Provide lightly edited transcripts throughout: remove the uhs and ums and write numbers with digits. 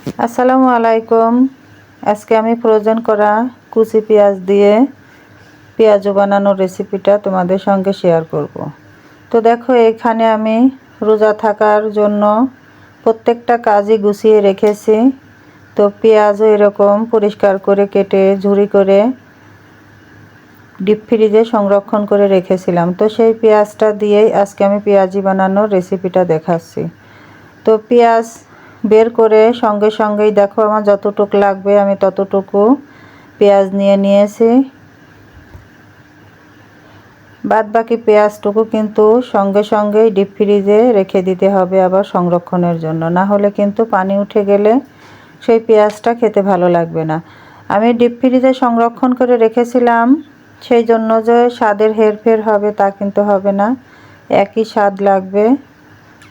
আসসালামু আলাইকুম। আজকে আমি ফ্রোজেন করা কুচি পেঁয়াজ দিয়ে পেঁয়াজু বানানোর রেসিপিটা তোমাদের সঙ্গে শেয়ার করব। তো দেখো, এখানে আমি রোজা থাকার জন্য প্রত্যেকটা কাজই গুছিয়ে রেখেছি। তো পেঁয়াজও এরকম পরিষ্কার করে কেটে ঝুরি করে ডিপ ফ্রিজে সংরক্ষণ করে রেখেছিলাম। তো সেই পেঁয়াজটা দিয়েই আজকে আমি পেঁয়াজি বানানোর রেসিপিটা দেখাচ্ছি। তো পেঁয়াজ বের করে সঙ্গে সঙ্গেই দেখো আমার যতটুকু লাগবে আমি ততটুকু পেঁয়াজ নিয়ে নিয়েছি। বাদ বাকি পেঁয়াজটুকু কিন্তু সঙ্গে সঙ্গেই ডিপ ফ্রিজে রেখে দিতে হবে আবার সংরক্ষণের জন্য, না হলে কিন্তু পানি উঠে গেলে সেই পেঁয়াজটা খেতে ভালো লাগবে না। আমি ডিপ ফ্রিজে সংরক্ষণ করে রেখেছিলাম সেই জন্য যে স্বাদের হেরফের হবে তা কিন্তু হবে না, একই স্বাদ লাগবে।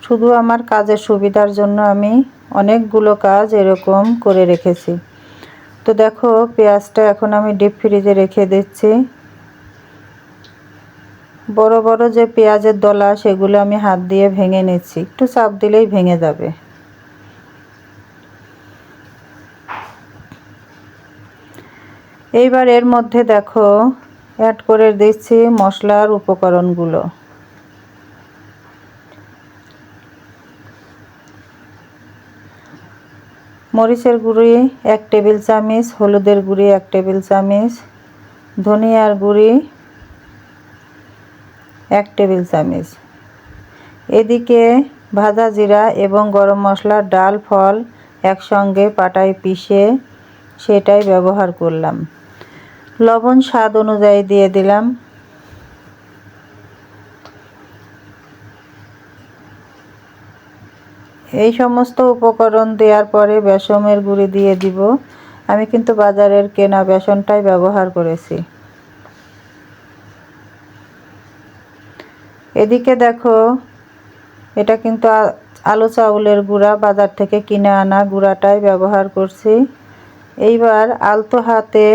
শুধু আমার কাজের সুবিধার জন্য আমি অনেকগুলো কাজ এরকম করে রেখেছি। তো দেখো, পেঁয়াজটা এখন আমি ডিপ ফ্রিজে রেখে দিচ্ছি। বড় বড় যে পেঁয়াজের দলা সেগুলো আমি হাত দিয়ে ভেঙে নিচ্ছি, একটু চাপ দিলেই ভেঙে যাবে। এইবার এর মধ্যে দেখো অ্যাড করে দিচ্ছি মশলার উপকরণগুলো। মরিচের গুঁড়ি 1 টেবিল চামচ, হলুদের গুঁড়ি 1 টেবিল চামচ, ধনিয়ার গুঁড়ি 1 টেবিল চামচ। এদিকে ভাজা জিরা এবং গরম মশলার ডাল ফল একসঙ্গে পাটায় পিষে সেটাই ব্যবহার করলাম। লবণ স্বাদ অনুযায়ী দিয়ে দিলাম। এই সমস্ত উপকরণ দেওয়ার পরে বেসনের গুঁড়ি দিয়ে দিব। আমি কিন্তু বাজারের কেনা বেসনটাই ব্যবহার করেছি। এদিকে দেখো, এটা কিন্তু আলু চাউলের গুঁড়া, বাজার থেকে কিনে আনা গুঁড়াটাই ব্যবহার করছি। এইবার আলতো হাতে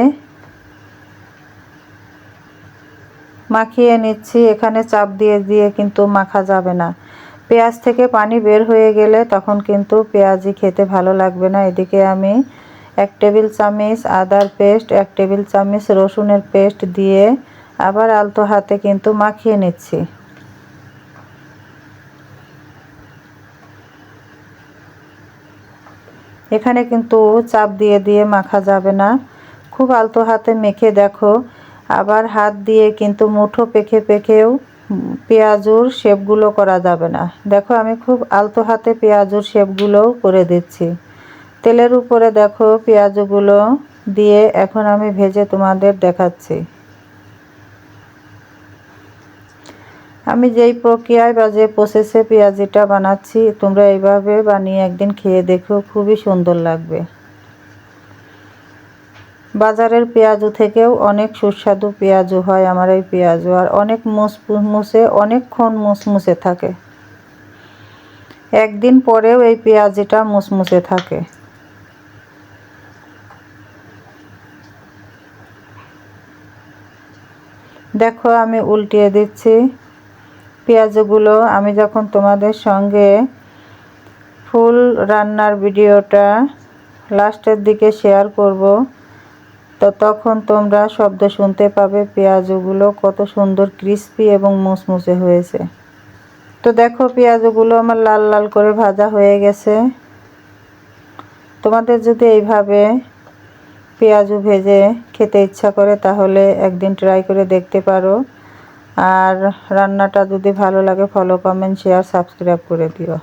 মাখিয়ে নিচ্ছি। এখানে চাপ দিয়ে দিয়ে কিন্তু মাখা যাবে না, পেঁয়াজ থেকে পানি বের হয়ে গেলে তখন কিন্তু পেঁয়াজি খেতে ভালো লাগবে না। এদিকে আমি 1 টেবিল চামচ আদার পেস্ট, 1 টেবিল চামচ রসুনের পেস্ট দিয়ে আবার আলতো হাতে কিন্তু মাখিয়ে নিচ্ছি। এখানে কিন্তু চাপ দিয়ে দিয়ে মাখা যাবে না, খুব আলতো হাতে মেখে দেখো। আবার হাত দিয়ে কিন্তু মুঠো পেখে পেখেও পেঁয়াজুর শেপগুলো করা যাবে না। দেখো, আমি খুব আলতো হাতে পেঁয়াজুর শেপগুলোও করে দিচ্ছি। তেলের উপরে দেখো পেঁয়াজগুলো দিয়ে এখন আমি ভেজে তোমাদের দেখাচ্ছি। আমি যেই প্রক্রিয়ায় বা যে প্রসেসে পেঁয়াজিটা বানাচ্ছি তোমরা এইভাবে বানিয়ে একদিন খেয়ে দেখো, খুবই সুন্দর লাগবে। বাজারের পেঁয়াজু থেকেও অনেক সুস্বাদু পেঁয়াজু হয় আমার এই পেঁয়াজু, আর অনেক মুসমুসে, অনেকক্ষণ মুসমুসে থাকে। একদিন পরেও এই পেঁয়াজিটা মুসমুসে থাকে। দেখো, আমি উল্টিয়ে দিচ্ছি পেঁয়াজগুলো। আমি যখন তোমাদের সঙ্গে ফুল রান্নার ভিডিওটা লাস্টের দিকে শেয়ার করব, তো তখন তোমরা শব্দ শুনতে পাবে পেঁয়াজগুলো কত সুন্দর ক্রিস্পি এবং মুসমুসে হয়েছে। তো দেখো, পেঁয়াজগুলো আমার লাল লাল করে ভাজা হয়ে গেছে। তোমাদের যদি এইভাবে পেঁয়াজু ভেজে খেতে ইচ্ছা করে তাহলে একদিন ট্রাই করে দেখতে পারো। আর রান্নাটা যদি ভালো লাগে ফলো, কমেন্ট, শেয়ার, সাবস্ক্রাইব করে দিও।